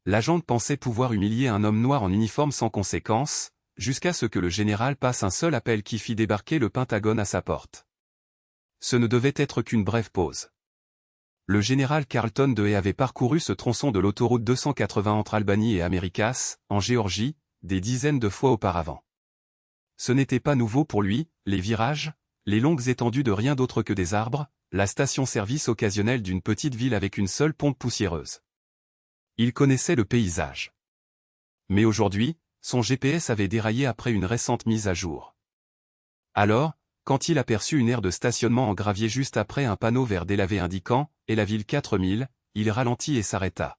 l'agent pensait pouvoir humilier un homme noir en uniforme sans conséquence, jusqu'à ce que le général passe un seul appel qui fit débarquer le Pentagone à sa porte. Ce ne devait être qu'une brève pause. Le général Carleton de Hay avait parcouru ce tronçon de l'autoroute 280 entre Albany et Americas, en Géorgie, des dizaines de fois auparavant. Ce n'était pas nouveau pour lui, les virages, les longues étendues de rien d'autre que des arbres, la station-service occasionnelle d'une petite ville avec une seule pompe poussiéreuse. Il connaissait le paysage. Mais aujourd'hui, son GPS avait déraillé après une récente mise à jour. Alors, quand il aperçut une aire de stationnement en gravier juste après un panneau vert délavé indiquant « Et la ville 4000 », il ralentit et s'arrêta.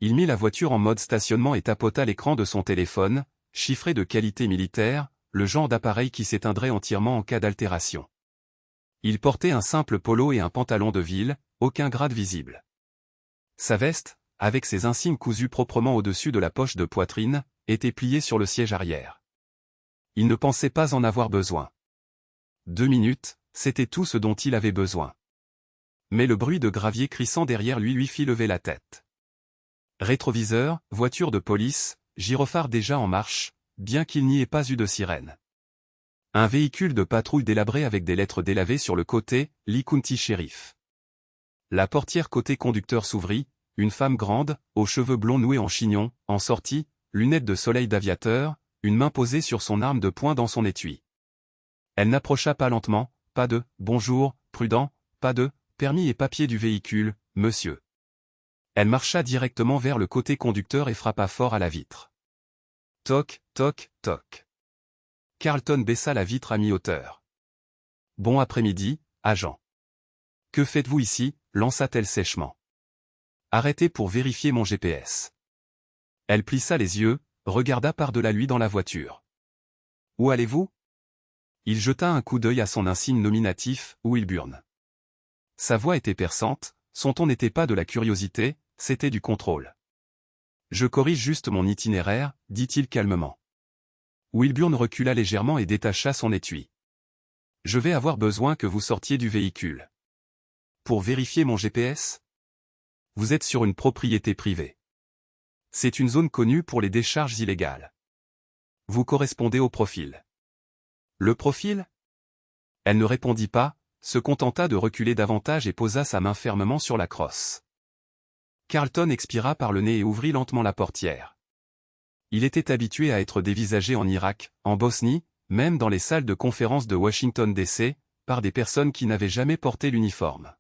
Il mit la voiture en mode stationnement et tapota l'écran de son téléphone, chiffré de qualité militaire, le genre d'appareil qui s'éteindrait entièrement en cas d'altération. Il portait un simple polo et un pantalon de ville, aucun grade visible. Sa veste, avec ses insignes cousus proprement au-dessus de la poche de poitrine, était pliée sur le siège arrière. Il ne pensait pas en avoir besoin. 2 minutes, c'était tout ce dont il avait besoin. Mais le bruit de gravier crissant derrière lui fit lever la tête. Rétroviseur, voiture de police, gyrophare déjà en marche, bien qu'il n'y ait pas eu de sirène. Un véhicule de patrouille délabré avec des lettres délavées sur le côté, Lee County Sheriff. La portière côté conducteur s'ouvrit, une femme grande, aux cheveux blonds noués en chignon, en sortit, lunettes de soleil d'aviateur, une main posée sur son arme de poing dans son étui. Elle n'approcha pas lentement, pas de « bonjour, prudent », pas de « permis et papier du véhicule, monsieur ». Elle marcha directement vers le côté conducteur et frappa fort à la vitre. Toc, toc, toc. Carleton baissa la vitre à mi-hauteur. « Bon après-midi, agent. »« Que faites-vous ici » lança-t-elle sèchement. « Arrêtez pour vérifier mon GPS. » Elle plissa les yeux, regarda par-delà lui dans la voiture. « Où allez-vous » Il jeta un coup d'œil à son insigne nominatif, Wilburn. Sa voix était perçante, son ton n'était pas de la curiosité, c'était du contrôle. « Je corrige juste mon itinéraire, dit-il calmement. Wilburn recula légèrement et détacha son étui. « Je vais avoir besoin que vous sortiez du véhicule. »« Pour vérifier mon GPS ?»« Vous êtes sur une propriété privée. C'est une zone connue pour les décharges illégales. Vous correspondez au profil. » Le profil ? Elle ne répondit pas, se contenta de reculer davantage et posa sa main fermement sur la crosse. Carleton expira par le nez et ouvrit lentement la portière. Il était habitué à être dévisagé en Irak, en Bosnie, même dans les salles de conférence de Washington DC, par des personnes qui n'avaient jamais porté l'uniforme.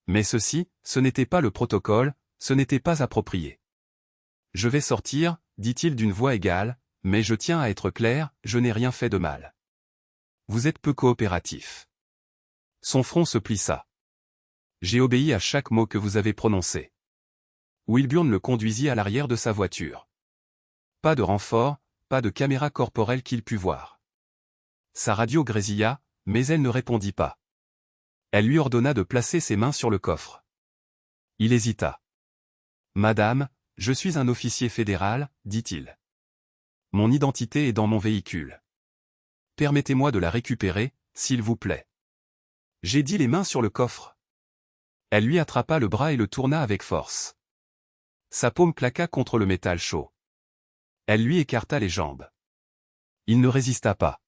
Mais ceci, ce n'était pas le protocole, ce n'était pas approprié. « Je vais sortir, dit-il d'une voix égale, mais je tiens à être clair, je n'ai rien fait de mal. Vous êtes peu coopératif. » Son front se plissa. « J'ai obéi à chaque mot que vous avez prononcé. » Wilburn le conduisit à l'arrière de sa voiture. Pas de renfort, pas de caméra corporelle qu'il pût voir. Sa radio grésilla, mais elle ne répondit pas. Elle lui ordonna de placer ses mains sur le coffre. Il hésita. « Madame, je suis un officier fédéral, dit-il. Mon identité est dans mon véhicule. Permettez-moi de la récupérer, s'il vous plaît. » J'ai dit les mains sur le coffre. Elle lui attrapa le bras et le tourna avec force. Sa paume claqua contre le métal chaud. Elle lui écarta les jambes. Il ne résista pas.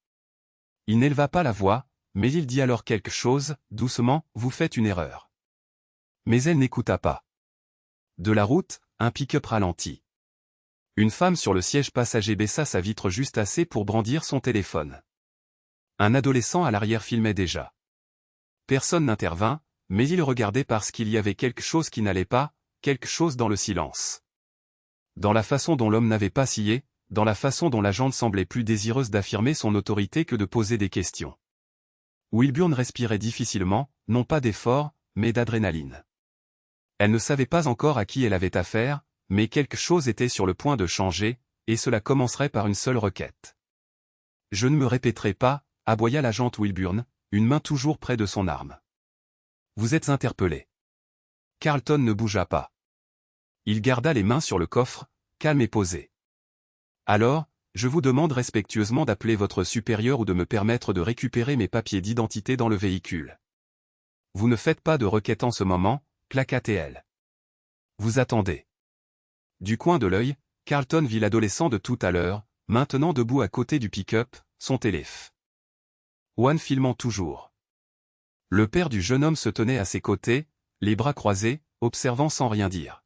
Il n'éleva pas la voix, mais il dit alors quelque chose, doucement, « Vous faites une erreur. » Mais elle n'écouta pas. De la route, un pick-up ralentit. Une femme sur le siège passager baissa sa vitre juste assez pour brandir son téléphone. Un adolescent à l'arrière filmait déjà. Personne n'intervint, mais il regardait parce qu'il y avait quelque chose qui n'allait pas, quelque chose dans le silence. Dans la façon dont l'homme n'avait pas scié, dans la façon dont l'agente semblait plus désireuse d'affirmer son autorité que de poser des questions. Wilburn respirait difficilement, non pas d'effort, mais d'adrénaline. Elle ne savait pas encore à qui elle avait affaire, mais quelque chose était sur le point de changer, et cela commencerait par une seule requête. « Je ne me répéterai pas », aboya l'agente Wilburn, une main toujours près de son arme. « Vous êtes interpellé. » Carleton ne bougea pas. Il garda les mains sur le coffre, calme et posé. « Alors, je vous demande respectueusement d'appeler votre supérieur ou de me permettre de récupérer mes papiers d'identité dans le véhicule. » « Vous ne faites pas de requête en ce moment, claqua-t-elle. Vous attendez. » Du coin de l'œil, Carlton vit l'adolescent de tout à l'heure, maintenant debout à côté du pick-up, son téléphone. One filmant toujours. Le père du jeune homme se tenait à ses côtés, les bras croisés, observant sans rien dire.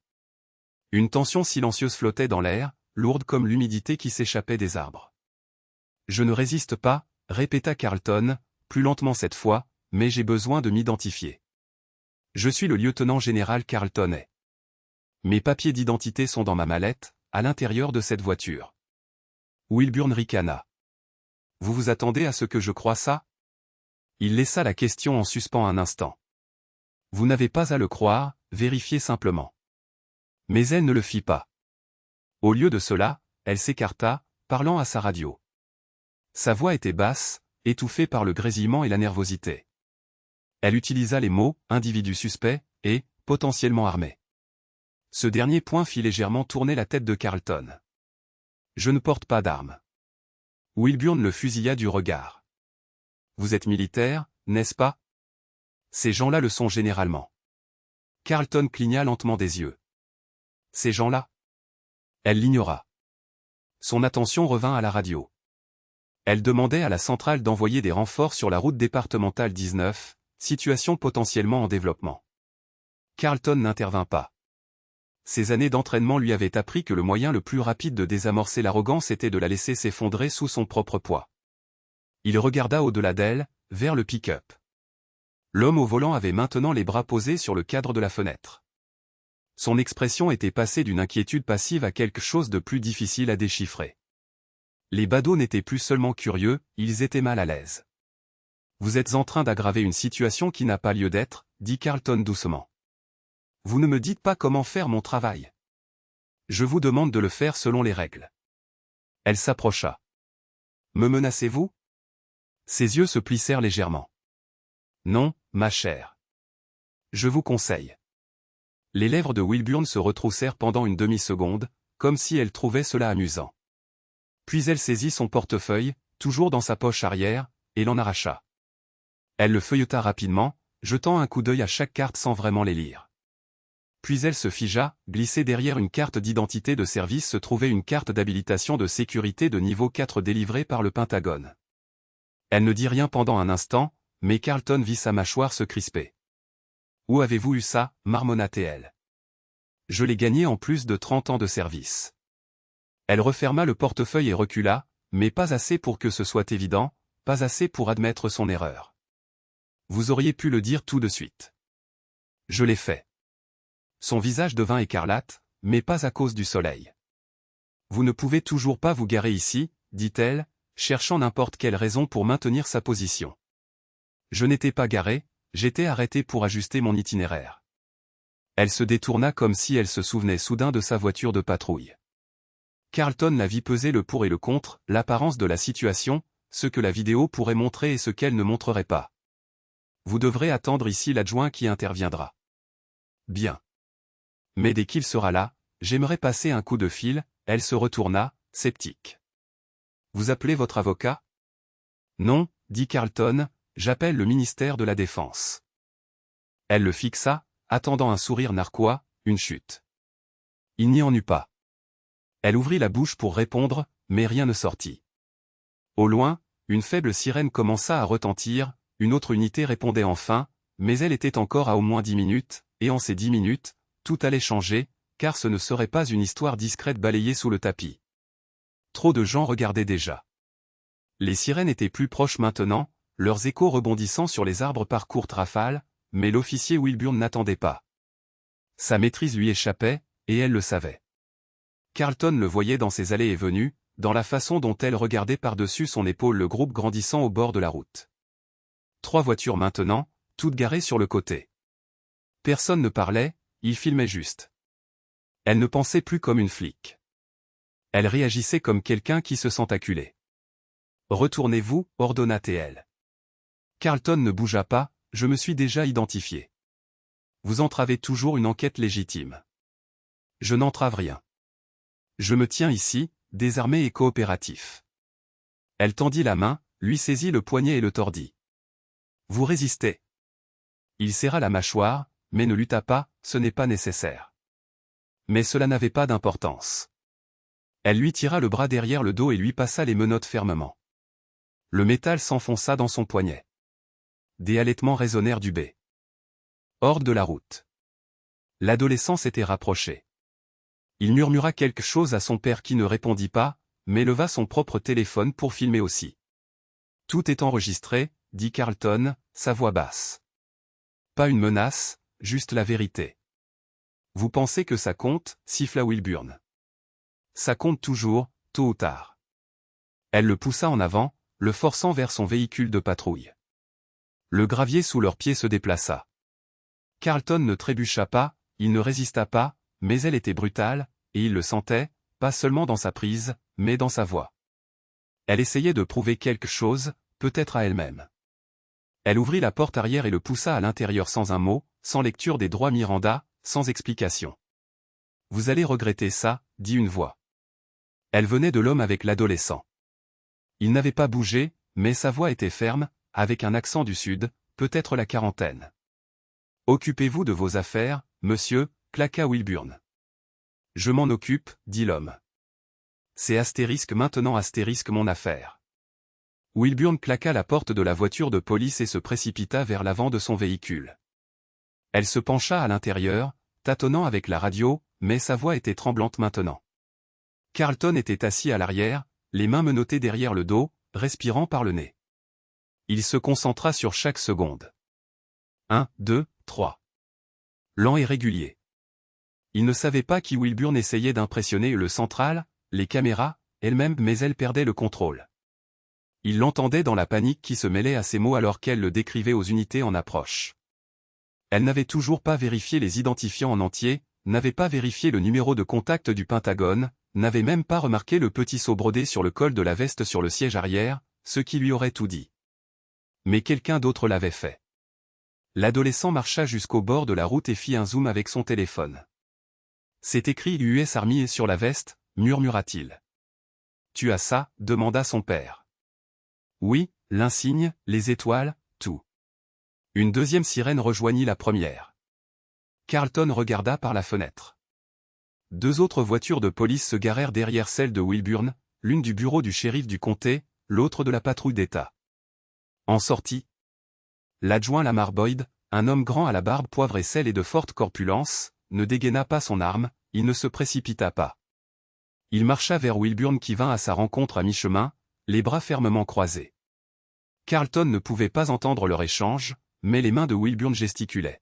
Une tension silencieuse flottait dans l'air, lourde comme l'humidité qui s'échappait des arbres. « Je ne résiste pas », répéta Carlton, plus lentement cette fois, « mais j'ai besoin de m'identifier. Je suis le lieutenant-général Carlton. Mes papiers d'identité sont dans ma mallette, à l'intérieur de cette voiture. » Wilburn ricana. « Vous vous attendez à ce que je croie ça ?» Il laissa la question en suspens un instant. « Vous n'avez pas à le croire, vérifiez simplement. » Mais elle ne le fit pas. Au lieu de cela, elle s'écarta, parlant à sa radio. Sa voix était basse, étouffée par le grésillement et la nervosité. Elle utilisa les mots « individu suspect » et « potentiellement armé ». Ce dernier point fit légèrement tourner la tête de Carlton. « Je ne porte pas d'armes. » Wilburn le fusilla du regard. « Vous êtes militaire, n'est-ce pas ? » Ces gens-là le sont généralement. Carlton cligna lentement des yeux. « Ces gens-là » Elle l'ignora. Son attention revint à la radio. Elle demandait à la centrale d'envoyer des renforts sur la route départementale 19, situation potentiellement en développement. Carlton n'intervint pas. Ses années d'entraînement lui avaient appris que le moyen le plus rapide de désamorcer l'arrogance était de la laisser s'effondrer sous son propre poids. Il regarda au-delà d'elle, vers le pick-up. L'homme au volant avait maintenant les bras posés sur le cadre de la fenêtre. Son expression était passée d'une inquiétude passive à quelque chose de plus difficile à déchiffrer. Les badauds n'étaient plus seulement curieux, ils étaient mal à l'aise. « Vous êtes en train d'aggraver une situation qui n'a pas lieu d'être, » dit Carlton doucement. « Vous ne me dites pas comment faire mon travail. Je vous demande de le faire selon les règles. » Elle s'approcha. « Me menacez-vous » Ses yeux se plissèrent légèrement. « Non, ma chère. Je vous conseille. » Les lèvres de Wilburn se retroussèrent pendant une demi-seconde, comme si elle trouvait cela amusant. Puis elle saisit son portefeuille, toujours dans sa poche arrière, et l'en arracha. Elle le feuilleta rapidement, jetant un coup d'œil à chaque carte sans vraiment les lire. Puis elle se figea, glissée derrière une carte d'identité de service se trouvait une carte d'habilitation de sécurité de niveau 4 délivrée par le Pentagone. Elle ne dit rien pendant un instant, mais Carlton vit sa mâchoire se crisper. « Où avez-vous eu ça » marmonna-t-elle. « Je l'ai gagné en plus de 30 ans de service. » Elle referma le portefeuille et recula, mais pas assez pour que ce soit évident, pas assez pour admettre son erreur. « Vous auriez pu le dire tout de suite. » « Je l'ai fait. » Son visage devint écarlate, mais pas à cause du soleil. « Vous ne pouvez toujours pas vous garer ici, » dit-elle, cherchant n'importe quelle raison pour maintenir sa position. « Je n'étais pas garé, j'étais arrêté pour ajuster mon itinéraire. » Elle se détourna comme si elle se souvenait soudain de sa voiture de patrouille. Carlton la vit peser le pour et le contre, l'apparence de la situation, ce que la vidéo pourrait montrer et ce qu'elle ne montrerait pas. « Vous devrez attendre ici l'adjoint qui interviendra. » « Bien. Mais dès qu'il sera là, j'aimerais passer un coup de fil. » Elle se retourna, sceptique. « Vous appelez votre avocat ?»« Non, » dit Carlton, « j'appelle le ministère de la Défense. » Elle le fixa, attendant un sourire narquois, une chute. Il n'y en eut pas. Elle ouvrit la bouche pour répondre, mais rien ne sortit. Au loin, une faible sirène commença à retentir, une autre unité répondait enfin, mais elle était encore à au moins 10 minutes, et en ces 10 minutes, tout allait changer, car ce ne serait pas une histoire discrète balayée sous le tapis. Trop de gens regardaient déjà. Les sirènes étaient plus proches maintenant, leurs échos rebondissant sur les arbres par courtes rafales, mais l'officier Wilburn n'attendait pas. Sa maîtrise lui échappait, et elle le savait. Carlton le voyait dans ses allées et venues, dans la façon dont elle regardait par-dessus son épaule le groupe grandissant au bord de la route. 3 voitures maintenant, toutes garées sur le côté. Personne ne parlait, il filmait juste. Elle ne pensait plus comme une flic. Elle réagissait comme quelqu'un qui se sent acculé. « Retournez-vous » ordonna-t-elle. Carlton ne bougea pas, « Je me suis déjà identifié. » Vous entravez toujours une enquête légitime. Je n'entrave rien. Je me tiens ici, désarmé et coopératif. Elle tendit la main, lui saisit le poignet et le tordit. Vous résistez. Il serra la mâchoire, mais ne lutta pas, ce n'est pas nécessaire. Mais cela n'avait pas d'importance. Elle lui tira le bras derrière le dos et lui passa les menottes fermement. Le métal s'enfonça dans son poignet. Des halètements résonnèrent du bais. Hors de la route. L'adolescent s'était rapproché. Il murmura quelque chose à son père qui ne répondit pas, mais leva son propre téléphone pour filmer aussi. « Tout est enregistré », dit Carlton, sa voix basse. Pas une menace, juste la vérité. « Vous pensez que ça compte » siffla Wilburn. « Ça compte toujours, tôt ou tard. » Elle le poussa en avant, le forçant vers son véhicule de patrouille. Le gravier sous leurs pieds se déplaça. Carlton ne trébucha pas, il ne résista pas, mais elle était brutale, et il le sentait, pas seulement dans sa prise, mais dans sa voix. Elle essayait de prouver quelque chose, peut-être à elle-même. Elle ouvrit la porte arrière et le poussa à l'intérieur sans un mot, sans lecture des droits Miranda, sans explication. « Vous allez regretter ça », dit une voix. Elle venait de l'homme avec l'adolescent. Il n'avait pas bougé, mais sa voix était ferme, avec un accent du sud, peut-être la quarantaine. « Occupez-vous de vos affaires, monsieur », claqua Wilburn. « Je m'en occupe, dit l'homme. C'est astérisque maintenant astérisque mon affaire. » Wilburn claqua la porte de la voiture de police et se précipita vers l'avant de son véhicule. Elle se pencha à l'intérieur, tâtonnant avec la radio, mais sa voix était tremblante maintenant. Carlton était assis à l'arrière, les mains menottées derrière le dos, respirant par le nez. Il se concentra sur chaque seconde. 1, 2, 3. Lent et régulier. Il ne savait pas qui Wilburn essayait d'impressionner le central, les caméras, elle-même mais elle perdait le contrôle. Il l'entendait dans la panique qui se mêlait à ses mots alors qu'elle le décrivait aux unités en approche. Elle n'avait toujours pas vérifié les identifiants en entier, n'avait pas vérifié le numéro de contact du Pentagone, n'avait même pas remarqué le petit sceau brodé sur le col de la veste sur le siège arrière, ce qui lui aurait tout dit. Mais quelqu'un d'autre l'avait fait. L'adolescent marcha jusqu'au bord de la route et fit un zoom avec son téléphone. « C'est écrit US Army sur la veste », murmura-t-il. « Tu as ça » demanda son père. « Oui, l'insigne, les étoiles, tout. » Une deuxième sirène rejoignit la première. Carlton regarda par la fenêtre. Deux autres voitures de police se garèrent derrière celle de Wilburn, l'une du bureau du shérif du comté, l'autre de la patrouille d'État. En sortit. L'adjoint Lamar Boyd, un homme grand à la barbe poivre et sel et de forte corpulence, ne dégaina pas son arme, il ne se précipita pas. Il marcha vers Wilburn qui vint à sa rencontre à mi-chemin, les bras fermement croisés. Carlton ne pouvait pas entendre leur échange, mais les mains de Wilburn gesticulaient.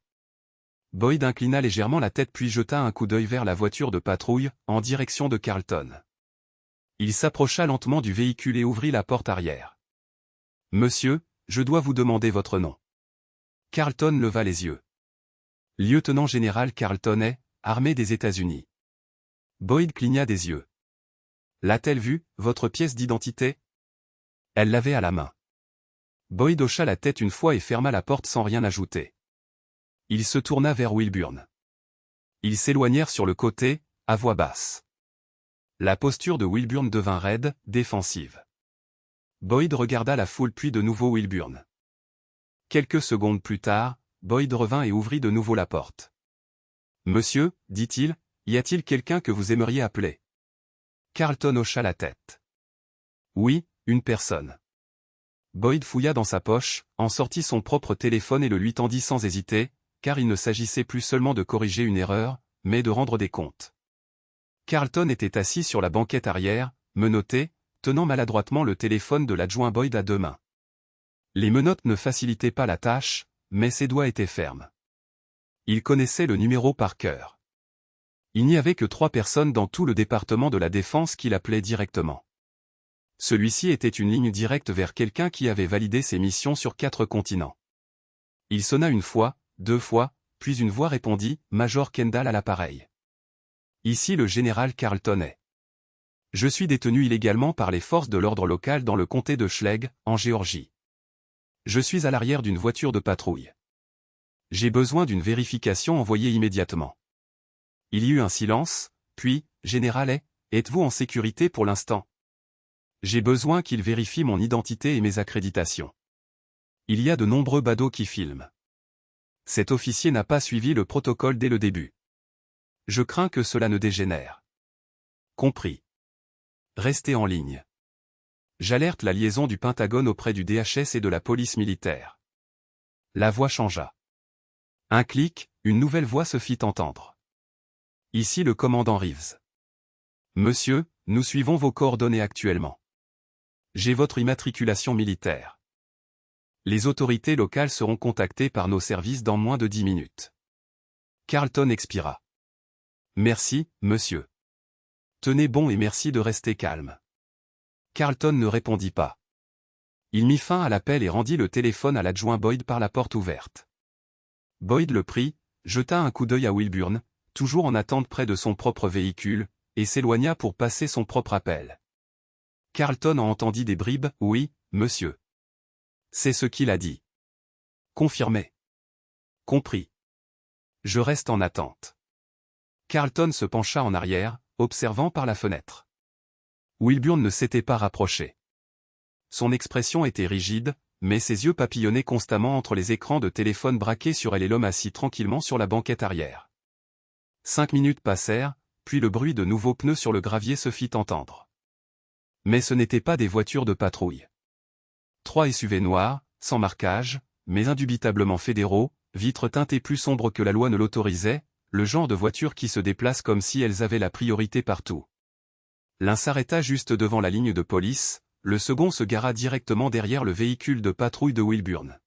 Boyd inclina légèrement la tête puis jeta un coup d'œil vers la voiture de patrouille, en direction de Carlton. Il s'approcha lentement du véhicule et ouvrit la porte arrière. « Monsieur, je dois vous demander votre nom. » Carlton leva les yeux. « Lieutenant général Carlton, armée des États-Unis. » Boyd cligna des yeux. « L'a-t-elle vu, votre pièce d'identité ?» Elle l'avait à la main. Boyd hocha la tête une fois et ferma la porte sans rien ajouter. Il se tourna vers Wilburn. Ils s'éloignèrent sur le côté, à voix basse. La posture de Wilburn devint raide, défensive. Boyd regarda la foule puis de nouveau Wilburn. Quelques secondes plus tard, Boyd revint et ouvrit de nouveau la porte. « Monsieur, dit-il, y a-t-il quelqu'un que vous aimeriez appeler ?» Carlton hocha la tête. « Oui, une personne. » Boyd fouilla dans sa poche, en sortit son propre téléphone et le lui tendit sans hésiter, car il ne s'agissait plus seulement de corriger une erreur, mais de rendre des comptes. Carlton était assis sur la banquette arrière, menotté, tenant maladroitement le téléphone de l'adjoint Boyd à deux mains. Les menottes ne facilitaient pas la tâche, mais ses doigts étaient fermes. Il connaissait le numéro par cœur. Il n'y avait que 3 personnes dans tout le département de la Défense qui l'appelaient directement. Celui-ci était une ligne directe vers quelqu'un qui avait validé ses missions sur 4 continents. Il sonna une fois, 2 fois, puis une voix répondit, « Major Kendall à l'appareil. Ici le général Carlton. Je suis détenu illégalement par les forces de l'ordre local dans le comté de Schleswig, en Géorgie. Je suis à l'arrière d'une voiture de patrouille. J'ai besoin d'une vérification envoyée immédiatement. » Il y eut un silence, puis, « Général, êtes-vous en sécurité pour l'instant ? J'ai besoin qu'il vérifie mon identité et mes accréditations. Il y a de nombreux badauds qui filment. Cet officier n'a pas suivi le protocole dès le début. Je crains que cela ne dégénère. Compris. Restez en ligne. J'alerte la liaison du Pentagone auprès du DHS et de la police militaire. La voix changea. Un clic, une nouvelle voix se fit entendre. Ici le commandant Reeves. Monsieur, nous suivons vos coordonnées actuellement. J'ai votre immatriculation militaire. Les autorités locales seront contactées par nos services dans moins de 10 minutes. Carlton expira. Merci, monsieur. Tenez bon et merci de rester calme. Carlton ne répondit pas. Il mit fin à l'appel et rendit le téléphone à l'adjoint Boyd par la porte ouverte. Boyd le prit, jeta un coup d'œil à Wilburn, toujours en attente près de son propre véhicule, et s'éloigna pour passer son propre appel. Carlton en entendit des bribes. « Oui, monsieur. » C'est ce qu'il a dit. Confirmé. Compris. Je reste en attente. Carlton se pencha en arrière, observant par la fenêtre. Wilburn ne s'était pas rapproché. Son expression était rigide, mais ses yeux papillonnaient constamment entre les écrans de téléphone braqués sur elle et l'homme assis tranquillement sur la banquette arrière. 5 minutes passèrent, puis le bruit de nouveaux pneus sur le gravier se fit entendre. Mais ce n'étaient pas des voitures de patrouille. 3 SUV noirs, sans marquage, mais indubitablement fédéraux, vitres teintées plus sombres que la loi ne l'autorisait, le genre de voitures qui se déplacent comme si elles avaient la priorité partout. L'un s'arrêta juste devant la ligne de police, le second se gara directement derrière le véhicule de patrouille de Wilburn.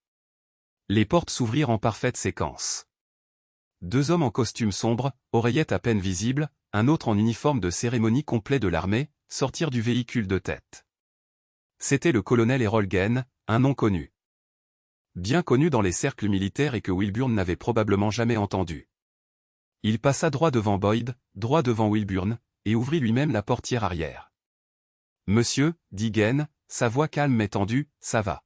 Les portes s'ouvrirent en parfaite séquence. 2 hommes en costume sombre, oreillettes à peine visibles, un autre en uniforme de cérémonie complet de l'armée, sortirent du véhicule de tête. C'était le colonel Errol Gaines, un nom connu. Bien connu dans les cercles militaires et que Wilburn n'avait probablement jamais entendu. Il passa droit devant Boyd, droit devant Wilburn, et ouvrit lui-même la portière arrière. « Monsieur, dit Gaines, sa voix calme mais tendue, ça va. »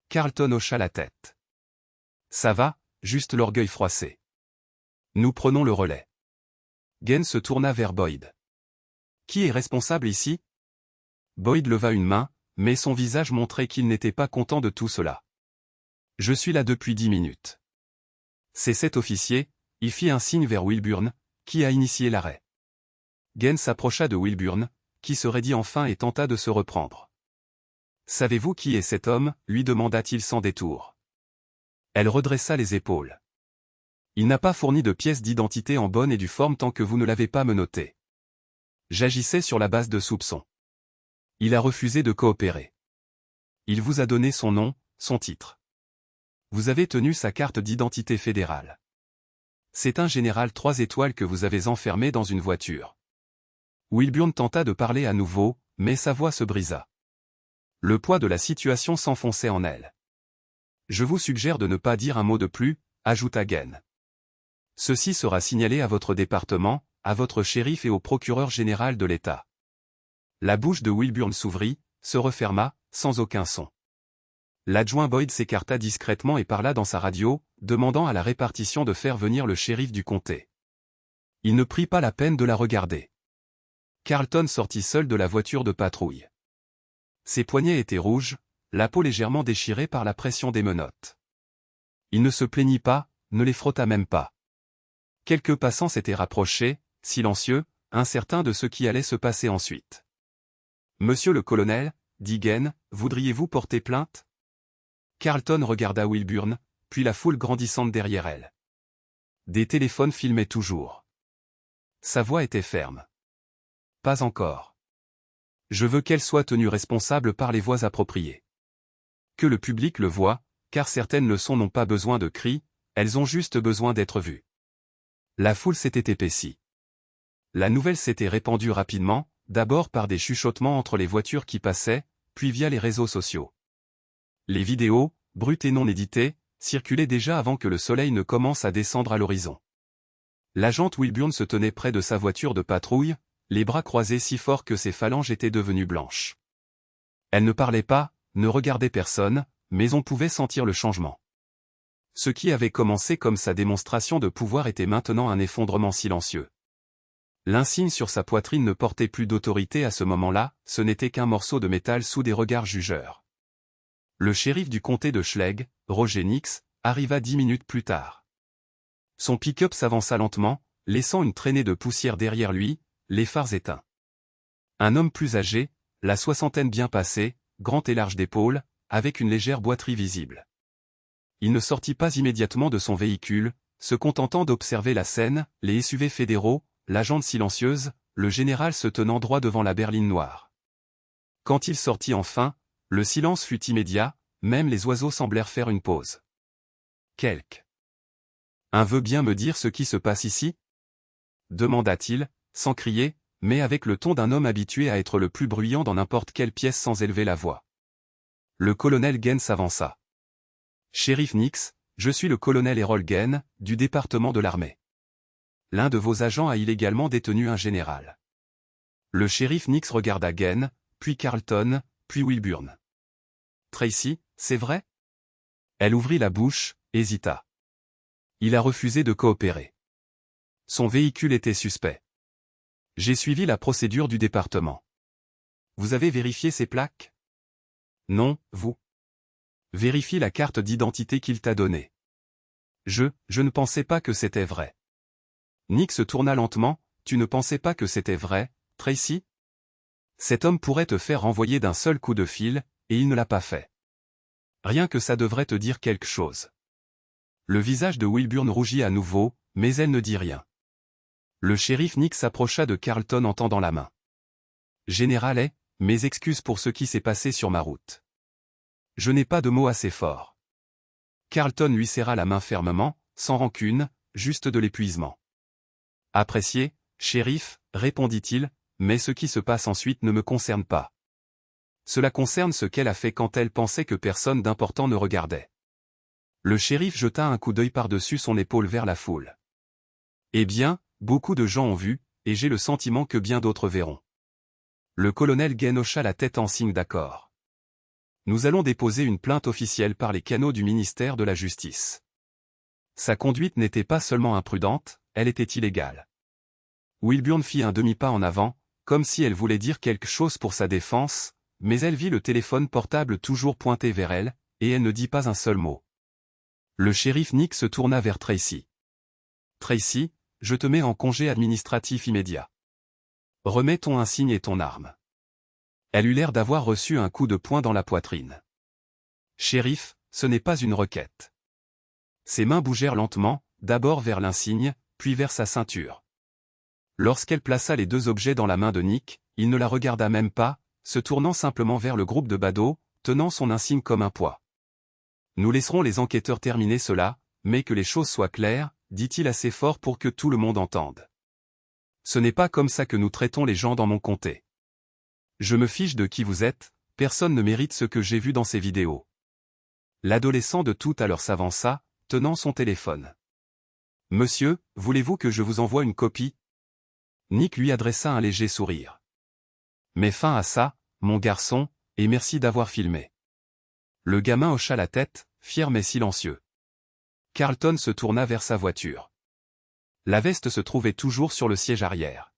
Carlton hocha la tête. « Ça va, juste l'orgueil froissé. Nous prenons le relais. » Gaines se tourna vers Boyd. « Qui est responsable ici ?» Boyd leva une main, mais son visage montrait qu'il n'était pas content de tout cela. « Je suis là depuis 10 minutes. » C'est cet officier, il fit un signe vers Wilburn, qui a initié l'arrêt. Gaines s'approcha de Wilburn, qui se raidit enfin et tenta de se reprendre. « Savez-vous qui est cet homme » lui demanda-t-il sans détour. Elle redressa les épaules. « Il n'a pas fourni de pièce d'identité en bonne et due forme tant que vous ne l'avez pas menotté. J'agissais sur la base de soupçons. Il a refusé de coopérer. Il vous a donné son nom, son titre. Vous avez tenu sa carte d'identité fédérale. C'est un général 3 étoiles que vous avez enfermé dans une voiture. » Wilburn tenta de parler à nouveau, mais sa voix se brisa. Le poids de la situation s'enfonçait en elle. « Je vous suggère de ne pas dire un mot de plus, » ajouta Gaines. « Ceci sera signalé à votre département, à votre shérif et au procureur général de l'État. » La bouche de Wilburn s'ouvrit, se referma, sans aucun son. L'adjoint Boyd s'écarta discrètement et parla dans sa radio, demandant à la répartition de faire venir le shérif du comté. Il ne prit pas la peine de la regarder. Carlton sortit seul de la voiture de patrouille. Ses poignets étaient rouges, la peau légèrement déchirée par la pression des menottes. Il ne se plaignit pas, ne les frotta même pas. Quelques passants s'étaient rapprochés, silencieux, incertains de ce qui allait se passer ensuite. « Monsieur le colonel, dit Gaines, voudriez-vous porter plainte ?» Carlton regarda Wilburn, puis la foule grandissante derrière elle. Des téléphones filmaient toujours. Sa voix était ferme. « Pas encore. Je veux qu'elle soit tenue responsable par les voies appropriées. Que le public le voie, car certaines leçons n'ont pas besoin de cris, elles ont juste besoin d'être vues. » La foule s'était épaissie. La nouvelle s'était répandue rapidement, d'abord par des chuchotements entre les voitures qui passaient, puis via les réseaux sociaux. Les vidéos, brutes et non éditées, circulaient déjà avant que le soleil ne commence à descendre à l'horizon. L'agent Wilburn se tenait près de sa voiture de patrouille, les bras croisés si fort que ses phalanges étaient devenues blanches. Elle ne parlait pas, ne regardait personne, mais on pouvait sentir le changement. Ce qui avait commencé comme sa démonstration de pouvoir était maintenant un effondrement silencieux. L'insigne sur sa poitrine ne portait plus d'autorité à ce moment-là, ce n'était qu'un morceau de métal sous des regards jugeurs. Le shérif du comté de Schlegel, Roger Nix, arriva 10 minutes plus tard. Son pick-up s'avança lentement, laissant une traînée de poussière derrière lui, les phares éteints. Un homme plus âgé, la soixantaine bien passée, grand et large d'épaules, avec une légère boiterie visible. Il ne sortit pas immédiatement de son véhicule, se contentant d'observer la scène, les SUV fédéraux, la jante silencieuse, le général se tenant droit devant la berline noire. Quand il sortit enfin, le silence fut immédiat, même les oiseaux semblèrent faire une pause. Un veut bien me dire ce qui se passe ici? Demanda-t-il, sans crier, mais avec le ton d'un homme habitué à être le plus bruyant dans n'importe quelle pièce sans élever la voix. Le colonel Gaines s'avança. Shérif Nix, je suis le colonel Errol Gaines, du département de l'armée. L'un de vos agents a illégalement détenu un général. Le shérif Nix regarda Gaines, puis Carlton, puis Wilburn. Tracy, c'est vrai? Elle ouvrit la bouche, hésita. Il a refusé de coopérer. Son véhicule était suspect. J'ai suivi la procédure du département. Vous avez vérifié ses plaques? Non, vous. Vérifie la carte d'identité qu'il t'a donnée. Je ne pensais pas que c'était vrai. Nick se tourna lentement, tu ne pensais pas que c'était vrai, Tracy? Cet homme pourrait te faire renvoyer d'un seul coup de fil, et il ne l'a pas fait. Rien que ça devrait te dire quelque chose. Le visage de Wilburn rougit à nouveau, mais elle ne dit rien. Le shérif Nick s'approcha de Carlton en tendant la main. Général, mes excuses pour ce qui s'est passé sur ma route. Je n'ai pas de mots assez forts. Carlton lui serra la main fermement, sans rancune, juste de l'épuisement. Apprécié, shérif, répondit-il, mais ce qui se passe ensuite ne me concerne pas. Cela concerne ce qu'elle a fait quand elle pensait que personne d'important ne regardait. Le shérif jeta un coup d'œil par-dessus son épaule vers la foule. Eh bien, beaucoup de gens ont vu, et j'ai le sentiment que bien d'autres verront. Le colonel Gaines hocha la tête en signe d'accord. Nous allons déposer une plainte officielle par les canaux du ministère de la Justice. Sa conduite n'était pas seulement imprudente, elle était illégale. Wilburn fit un demi-pas en avant, comme si elle voulait dire quelque chose pour sa défense, mais elle vit le téléphone portable toujours pointé vers elle, et elle ne dit pas un seul mot. Le shérif Nick se tourna vers Tracy. Tracy, je te mets en congé administratif immédiat. Remets ton insigne et ton arme. Elle eut l'air d'avoir reçu un coup de poing dans la poitrine. Shérif, ce n'est pas une requête. Ses mains bougèrent lentement, d'abord vers l'insigne, puis vers sa ceinture. Lorsqu'elle plaça les deux objets dans la main de Nick, il ne la regarda même pas, se tournant simplement vers le groupe de badauds, tenant son insigne comme un poids. Nous laisserons les enquêteurs terminer cela, mais que les choses soient claires, dit-il assez fort pour que tout le monde entende. Ce n'est pas comme ça que nous traitons les gens dans mon comté. Je me fiche de qui vous êtes, personne ne mérite ce que j'ai vu dans ces vidéos. L'adolescent de tout à l'heure s'avança, tenant son téléphone. Monsieur, voulez-vous que je vous envoie une copie? Nick lui adressa un léger sourire. Mets fin à ça, mon garçon, et merci d'avoir filmé. Le gamin hocha la tête, fier mais silencieux. Carlton se tourna vers sa voiture. La veste se trouvait toujours sur le siège arrière.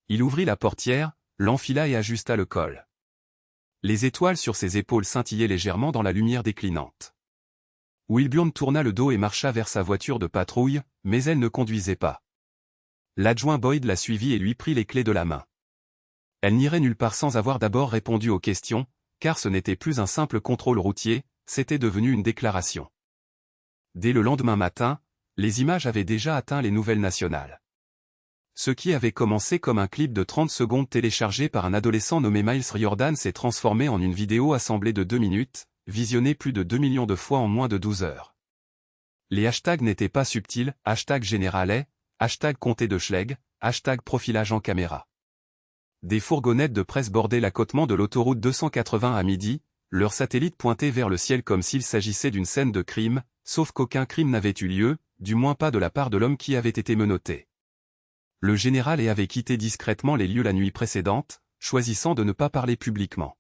Il ouvrit la portière, l'enfila et ajusta le col. Les étoiles sur ses épaules scintillaient légèrement dans la lumière déclinante. Wilburn tourna le dos et marcha vers sa voiture de patrouille, mais elle ne conduisait pas. L'adjoint Boyd la suivit et lui prit les clés de la main. Elle n'irait nulle part sans avoir d'abord répondu aux questions, car ce n'était plus un simple contrôle routier, c'était devenu une déclaration. Dès le lendemain matin, les images avaient déjà atteint les nouvelles nationales. Ce qui avait commencé comme un clip de 30 secondes téléchargé par un adolescent nommé Miles Riordan s'est transformé en une vidéo assemblée de 2 minutes, visionnée plus de 2 millions de fois en moins de 12 heures. Les hashtags n'étaient pas subtils, hashtag généralet, hashtag comté de Schlegg, hashtag profilage en caméra. Des fourgonnettes de presse bordaient l'accotement de l'autoroute 280 à midi, leurs satellites pointés vers le ciel comme s'il s'agissait d'une scène de crime, sauf qu'aucun crime n'avait eu lieu, du moins pas de la part de l'homme qui avait été menotté. Le général avait quitté discrètement les lieux la nuit précédente, choisissant de ne pas parler publiquement.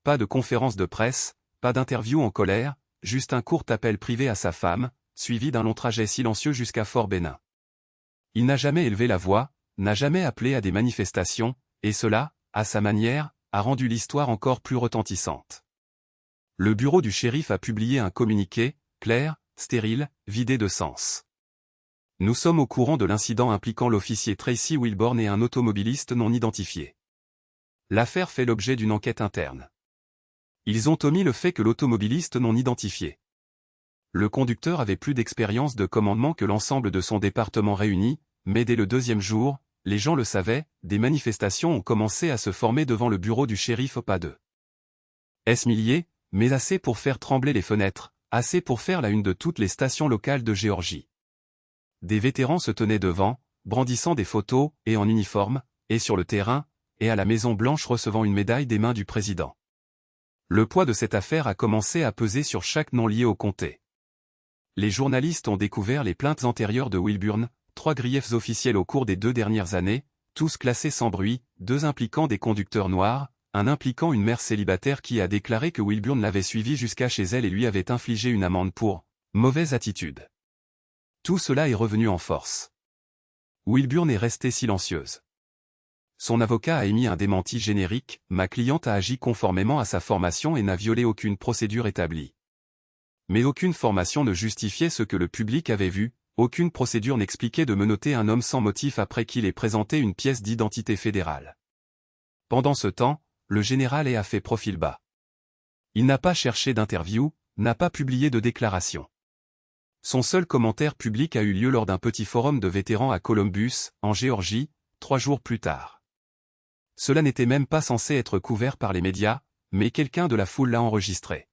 Pas de conférence de presse, pas d'interview en colère, juste un court appel privé à sa femme, suivi d'un long trajet silencieux jusqu'à Fort Benning. Il n'a jamais élevé la voix, n'a jamais appelé à des manifestations, et cela, à sa manière, a rendu l'histoire encore plus retentissante. Le bureau du shérif a publié un communiqué, clair, stérile, vidé de sens. Nous sommes au courant de l'incident impliquant l'officier Tracy Wilborn et un automobiliste non identifié. L'affaire fait l'objet d'une enquête interne. Ils ont omis le fait que l'automobiliste non identifié. Le conducteur avait plus d'expérience de commandement que l'ensemble de son département réuni, mais dès le deuxième jour, les gens le savaient, des manifestations ont commencé à se former devant le bureau du shérif pas de milliers, mais assez pour faire trembler les fenêtres, assez pour faire la une de toutes les stations locales de Géorgie. Des vétérans se tenaient devant, brandissant des photos, et en uniforme, et sur le terrain, et à la Maison-Blanche recevant une médaille des mains du président. Le poids de cette affaire a commencé à peser sur chaque nom lié au comté. Les journalistes ont découvert les plaintes antérieures de Wilburn, 3 griefs officiels au cours des 2 dernières années, tous classés sans bruit, 2 impliquant des conducteurs noirs, un impliquant une mère célibataire qui a déclaré que Wilburn l'avait suivi jusqu'à chez elle et lui avait infligé une amende pour mauvaise attitude. Tout cela est revenu en force. Wilburn est restée silencieuse. Son avocat a émis un démenti générique, ma cliente a agi conformément à sa formation et n'a violé aucune procédure établie. Mais aucune formation ne justifiait ce que le public avait vu, aucune procédure n'expliquait de menotter un homme sans motif après qu'il ait présenté une pièce d'identité fédérale. Pendant ce temps, le général a fait profil bas. Il n'a pas cherché d'interview, n'a pas publié de déclaration. Son seul commentaire public a eu lieu lors d'un petit forum de vétérans à Columbus, en Géorgie, 3 jours plus tard. Cela n'était même pas censé être couvert par les médias, mais quelqu'un de la foule l'a enregistré.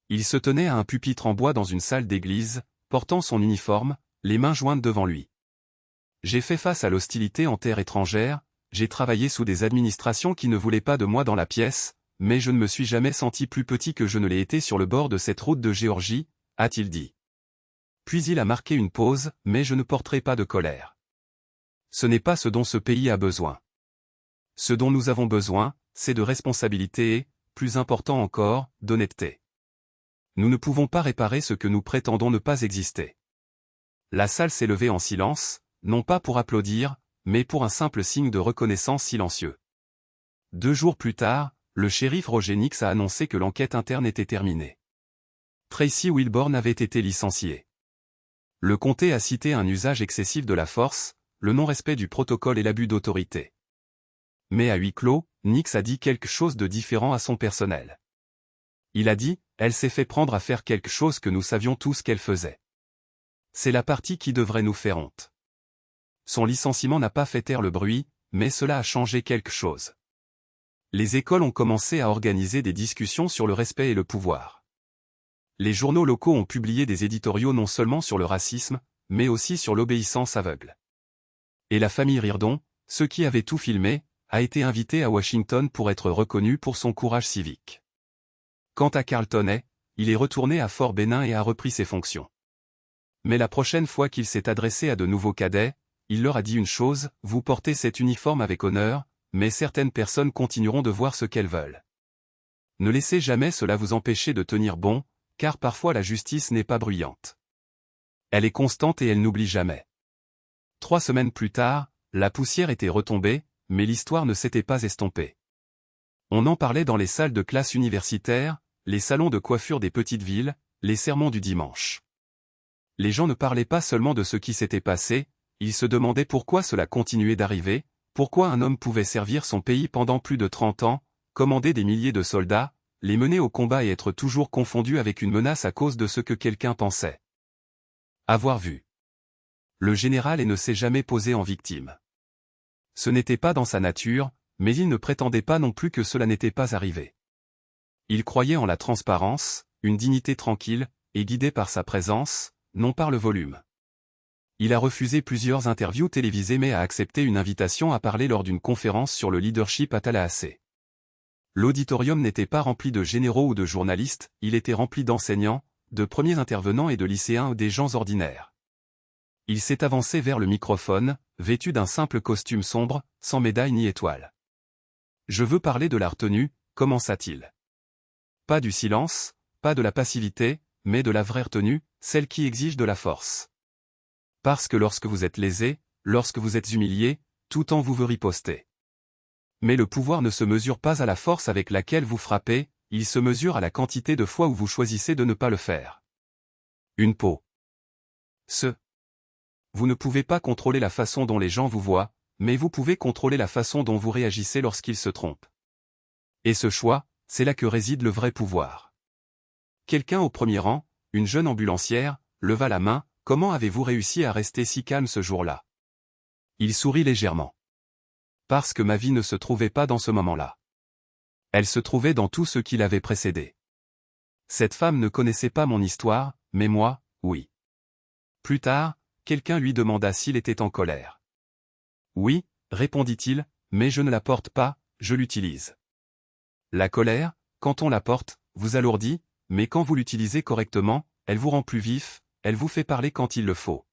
Il se tenait à un pupitre en bois dans une salle d'église, portant son uniforme, les mains jointes devant lui. J'ai fait face à l'hostilité en terre étrangère, j'ai travaillé sous des administrations qui ne voulaient pas de moi dans la pièce, mais je ne me suis jamais senti plus petit que je ne l'ai été sur le bord de cette route de Géorgie, a-t-il dit. Puis il a marqué une pause, mais je ne porterai pas de colère. Ce n'est pas ce dont ce pays a besoin. Ce dont nous avons besoin, c'est de responsabilité et, plus important encore, d'honnêteté. Nous ne pouvons pas réparer ce que nous prétendons ne pas exister. La salle s'est levée en silence, non pas pour applaudir, mais pour un simple signe de reconnaissance silencieux. 2 jours plus tard, le shérif Roger Nix a annoncé que l'enquête interne était terminée. Tracy Wilborn avait été licencié. Le comté a cité un usage excessif de la force, le non-respect du protocole et l'abus d'autorité. Mais à huis clos, Nix a dit quelque chose de différent à son personnel. Il a dit, elle s'est fait prendre à faire quelque chose que nous savions tous qu'elle faisait. C'est la partie qui devrait nous faire honte. Son licenciement n'a pas fait taire le bruit, mais cela a changé quelque chose. Les écoles ont commencé à organiser des discussions sur le respect et le pouvoir. Les journaux locaux ont publié des éditoriaux non seulement sur le racisme, mais aussi sur l'obéissance aveugle. Et la famille Reardon, ceux qui avaient tout filmé, a été invitée à Washington pour être reconnue pour son courage civique. Quant à Carlton Hay, il est retourné à Fort Benning et a repris ses fonctions. Mais la prochaine fois qu'il s'est adressé à de nouveaux cadets, il leur a dit une chose, vous portez cet uniforme avec honneur, mais certaines personnes continueront de voir ce qu'elles veulent. Ne laissez jamais cela vous empêcher de tenir bon, car parfois la justice n'est pas bruyante. Elle est constante et elle n'oublie jamais. 3 semaines plus tard, la poussière était retombée, mais l'histoire ne s'était pas estompée. On en parlait dans les salles de classe universitaires, les salons de coiffure des petites villes, les sermons du dimanche. Les gens ne parlaient pas seulement de ce qui s'était passé, ils se demandaient pourquoi cela continuait d'arriver, pourquoi un homme pouvait servir son pays pendant plus de 30 ans, commander des milliers de soldats, les mener au combat et être toujours confondu avec une menace à cause de ce que quelqu'un pensait. Avoir vu. Le général ne s'est jamais posé en victime. Ce n'était pas dans sa nature, mais il ne prétendait pas non plus que cela n'était pas arrivé. Il croyait en la transparence, une dignité tranquille, et guidé par sa présence, non par le volume. Il a refusé plusieurs interviews télévisées mais a accepté une invitation à parler lors d'une conférence sur le leadership à Tallahassee. L'auditorium n'était pas rempli de généraux ou de journalistes, il était rempli d'enseignants, de premiers intervenants et de lycéens ou des gens ordinaires. Il s'est avancé vers le microphone, vêtu d'un simple costume sombre, sans médaille ni étoile. « Je veux parler de la retenue », commença-t-il. Pas du silence, pas de la passivité, mais de la vraie retenue, celle qui exige de la force. Parce que lorsque vous êtes lésé, lorsque vous êtes humilié, tout en vous veut riposter. Mais le pouvoir ne se mesure pas à la force avec laquelle vous frappez, il se mesure à la quantité de fois où vous choisissez de ne pas le faire. Une peau. Vous ne pouvez pas contrôler la façon dont les gens vous voient, mais vous pouvez contrôler la façon dont vous réagissez lorsqu'ils se trompent. Et ce choix, c'est là que réside le vrai pouvoir. Quelqu'un au premier rang, une jeune ambulancière, leva la main. Comment avez-vous réussi à rester si calme ce jour-là? Il sourit légèrement. Parce que ma vie ne se trouvait pas dans ce moment-là. Elle se trouvait dans tout ce qui l'avait précédé. Cette femme ne connaissait pas mon histoire, mais moi, oui. Plus tard, quelqu'un lui demanda s'il était en colère. Oui, répondit-il, mais je ne la porte pas, je l'utilise. La colère, quand on la porte, vous alourdit, mais quand vous l'utilisez correctement, elle vous rend plus vif, elle vous fait parler quand il le faut.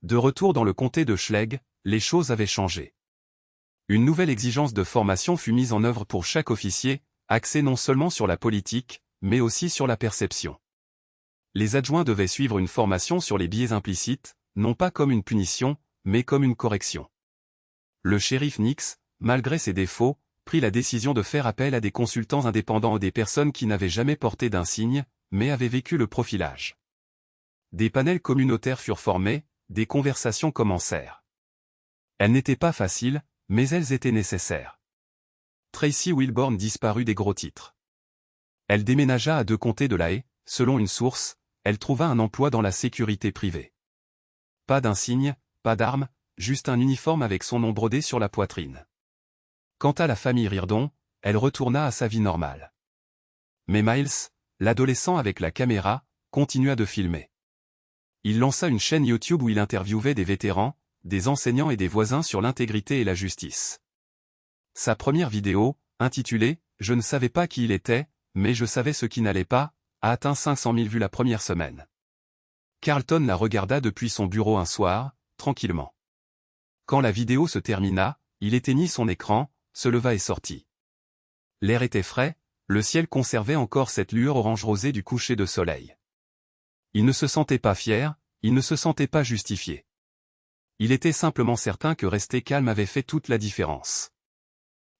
De retour dans le comté de Schlegg, les choses avaient changé. Une nouvelle exigence de formation fut mise en œuvre pour chaque officier, axée non seulement sur la politique, mais aussi sur la perception. Les adjoints devaient suivre une formation sur les biais implicites, non pas comme une punition, mais comme une correction. Le shérif Nix, malgré ses défauts, prit la décision de faire appel à des consultants indépendants ou des personnes qui n'avaient jamais porté d'insigne, mais avaient vécu le profilage. Des panels communautaires furent formés, des conversations commencèrent. Elles n'étaient pas faciles, mais elles étaient nécessaires. Tracy Wilborn disparut des gros titres. Elle déménagea à 2 comtés de la Haye, selon une source, elle trouva un emploi dans la sécurité privée. Pas d'insigne, pas d'armes, juste un uniforme avec son nom brodé sur la poitrine. Quant à la famille Reardon, elle retourna à sa vie normale. Mais Miles, l'adolescent avec la caméra, continua de filmer. Il lança une chaîne YouTube où il interviewait des vétérans, des enseignants et des voisins sur l'intégrité et la justice. Sa première vidéo, intitulée « Je ne savais pas qui il était, mais je savais ce qui n'allait pas », a atteint 500 000 vues la première semaine. Carlton la regarda depuis son bureau un soir, tranquillement. Quand la vidéo se termina, il éteignit son écran, se leva et sortit. L'air était frais, le ciel conservait encore cette lueur orange rosée du coucher de soleil. Il ne se sentait pas fier, il ne se sentait pas justifié. Il était simplement certain que rester calme avait fait toute la différence.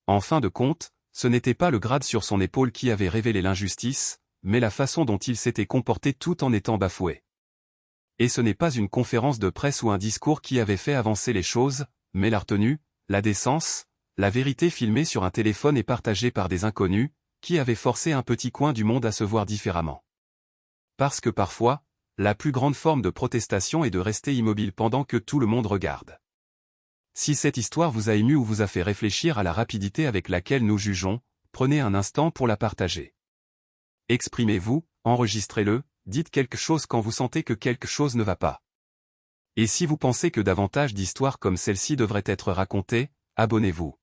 En fin de compte, ce n'était pas le grade sur son épaule qui avait révélé l'injustice, mais la façon dont il s'était comporté tout en étant bafoué. Et ce n'est pas une conférence de presse ou un discours qui avait fait avancer les choses, mais la retenue, la décence, la vérité filmée sur un téléphone et partagée par des inconnus, qui avaient forcé un petit coin du monde à se voir différemment. Parce que parfois, la plus grande forme de protestation est de rester immobile pendant que tout le monde regarde. Si cette histoire vous a ému ou vous a fait réfléchir à la rapidité avec laquelle nous jugeons, prenez un instant pour la partager. Exprimez-vous, enregistrez-le, dites quelque chose quand vous sentez que quelque chose ne va pas. Et si vous pensez que davantage d'histoires comme celle-ci devraient être racontées, abonnez-vous.